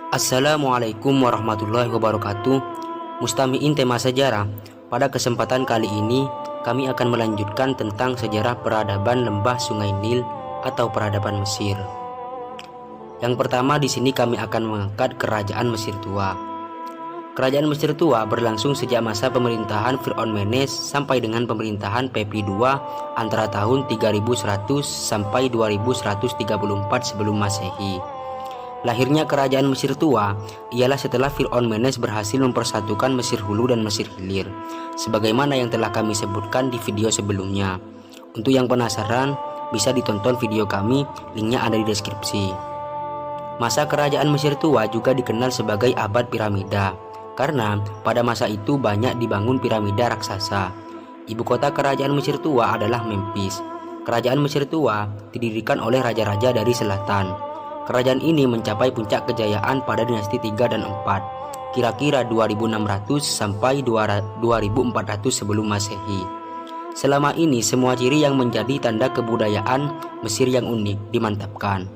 Assalamualaikum warahmatullahi wabarakatuh. Mustami'in tema sejarah. Pada kesempatan kali ini kami akan melanjutkan tentang sejarah peradaban lembah Sungai Nil atau peradaban Mesir. Yang pertama di sini kami akan mengangkat Kerajaan Mesir Tua. Kerajaan Mesir Tua berlangsung sejak masa pemerintahan Fir'aun Menes sampai dengan pemerintahan Pepi II antara tahun 3100 sampai 2134 sebelum Masehi. Lahirnya Kerajaan Mesir Tua ialah setelah Fir'aun Menes berhasil mempersatukan Mesir Hulu dan Mesir Hilir, sebagaimana yang telah kami sebutkan di video sebelumnya. Untuk yang penasaran, bisa ditonton video kami, linknya ada di deskripsi. Masa Kerajaan Mesir Tua juga dikenal sebagai Abad Piramida, karena pada masa itu banyak dibangun piramida raksasa. Ibu kota Kerajaan Mesir Tua adalah Memphis. Kerajaan Mesir Tua didirikan oleh raja-raja dari selatan. Kerajaan ini mencapai puncak kejayaan pada dinasti 3 dan 4, kira-kira 2600 sampai 2400 sebelum Masehi. Selama ini semua ciri yang menjadi tanda kebudayaan Mesir yang unik dimantapkan.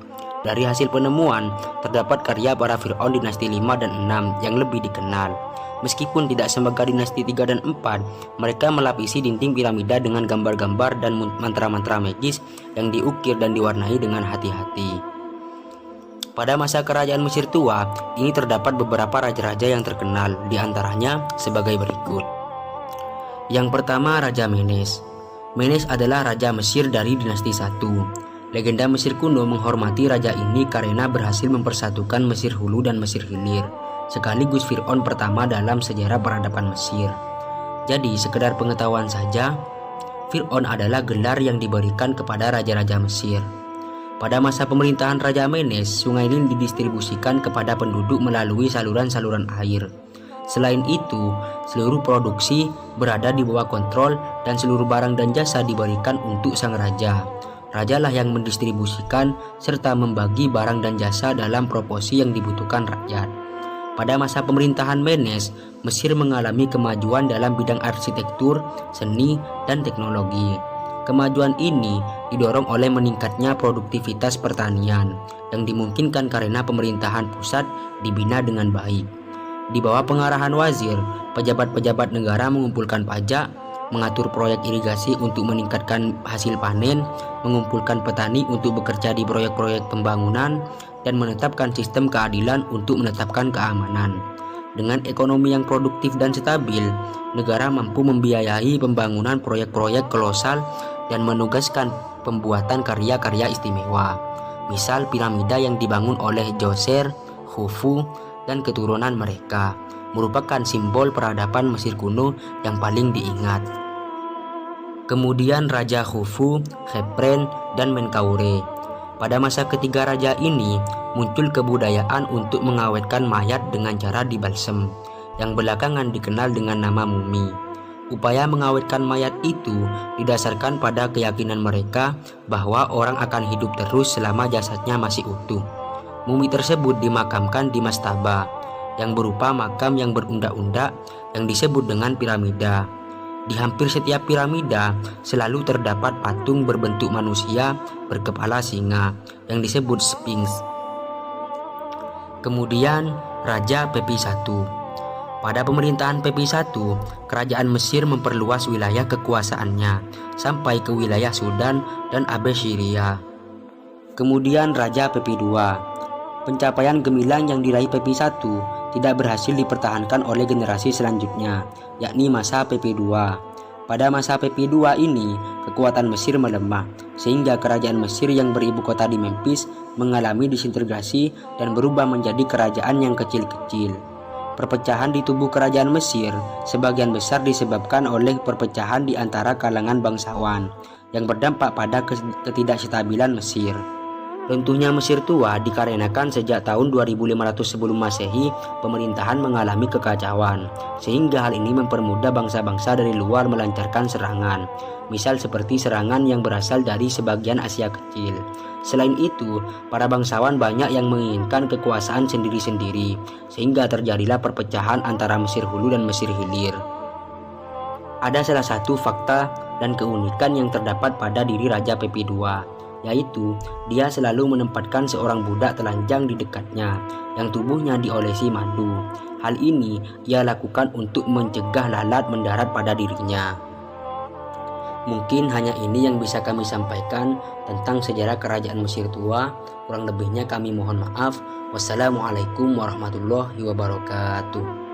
Dari hasil penemuan terdapat karya para Fir'aun dinasti 5 dan 6 yang lebih dikenal. Meskipun tidak semegah dinasti 3 dan 4, mereka melapisi dinding piramida dengan gambar-gambar dan mantra-mantra magis yang diukir dan diwarnai dengan hati-hati. Pada masa Kerajaan Mesir Tua, ini terdapat beberapa raja-raja yang terkenal, diantaranya sebagai berikut. Yang pertama, Raja Menes. Menes adalah Raja Mesir dari dinasti 1. Legenda Mesir kuno menghormati raja ini karena berhasil mempersatukan Mesir Hulu dan Mesir Hilir, sekaligus Fir'aun pertama dalam sejarah peradaban Mesir. Jadi, sekedar pengetahuan saja, Fir'aun adalah gelar yang diberikan kepada raja-raja Mesir. Pada masa pemerintahan Raja Menes, Sungai Nil didistribusikan kepada penduduk melalui saluran-saluran air. Selain itu, seluruh produksi berada di bawah kontrol dan seluruh barang dan jasa diberikan untuk sang raja. Rajalah yang mendistribusikan serta membagi barang dan jasa dalam proporsi yang dibutuhkan rakyat. Pada masa pemerintahan Menes, Mesir mengalami kemajuan dalam bidang arsitektur, seni, dan teknologi. Kemajuan ini didorong oleh meningkatnya produktivitas pertanian yang dimungkinkan karena pemerintahan pusat dibina dengan baik. Di bawah pengarahan wazir, pejabat-pejabat negara mengumpulkan pajak, mengatur proyek irigasi untuk meningkatkan hasil panen, mengumpulkan petani untuk bekerja di proyek-proyek pembangunan, dan menetapkan sistem keadilan untuk menetapkan keamanan. Dengan ekonomi yang produktif dan stabil, negara mampu membiayai pembangunan proyek-proyek kolosal dan menugaskan pembuatan karya-karya istimewa. Misal piramida yang dibangun oleh Djoser, Khufu, dan keturunan mereka merupakan simbol peradaban Mesir kuno yang paling diingat. Kemudian Raja Khufu, Khepren, dan Menkaure. Pada masa ketiga raja ini muncul kebudayaan untuk mengawetkan mayat dengan cara dibalsem, yang belakangan dikenal dengan nama mumi. Upaya mengawetkan mayat itu didasarkan pada keyakinan mereka bahwa orang akan hidup terus selama jasadnya masih utuh. Mumi tersebut dimakamkan di mastaba, yang berupa makam yang berundak-undak yang disebut dengan piramida. Di hampir setiap piramida selalu terdapat patung berbentuk manusia berkepala singa yang disebut Sphinx. Kemudian Raja Pepi I. Pada pemerintahan Pepi I, kerajaan Mesir memperluas wilayah kekuasaannya sampai ke wilayah Sudan dan Abyssinia. Kemudian Raja Pepi II. Pencapaian gemilang yang diraih Pepi I tidak berhasil dipertahankan oleh generasi selanjutnya, yakni masa Pepi II. Pada masa Pepi II ini, kekuatan Mesir melemah, sehingga kerajaan Mesir yang beribu kota di Memphis mengalami disintegrasi dan berubah menjadi kerajaan yang kecil-kecil. Perpecahan di tubuh kerajaan Mesir sebagian besar disebabkan oleh perpecahan di antara kalangan bangsawan yang berdampak pada ketidakstabilan Mesir. Runtuhnya Mesir Tua dikarenakan sejak tahun 2500 sebelum Masehi pemerintahan mengalami kekacauan, sehingga hal ini mempermudah bangsa-bangsa dari luar melancarkan serangan, misal seperti serangan yang berasal dari sebagian Asia Kecil. Selain itu, para bangsawan banyak yang menginginkan kekuasaan sendiri-sendiri, sehingga terjadilah perpecahan antara Mesir Hulu dan Mesir Hilir. Ada salah satu fakta dan keunikan yang terdapat pada diri Raja Pepi II, yaitu dia selalu menempatkan seorang budak telanjang di dekatnya yang tubuhnya diolesi madu. Hal ini ia lakukan untuk mencegah lalat mendarat pada dirinya. Mungkin hanya ini yang bisa kami sampaikan tentang sejarah kerajaan Mesir tua. Kurang lebihnya kami mohon maaf. Wassalamualaikum warahmatullahi wabarakatuh.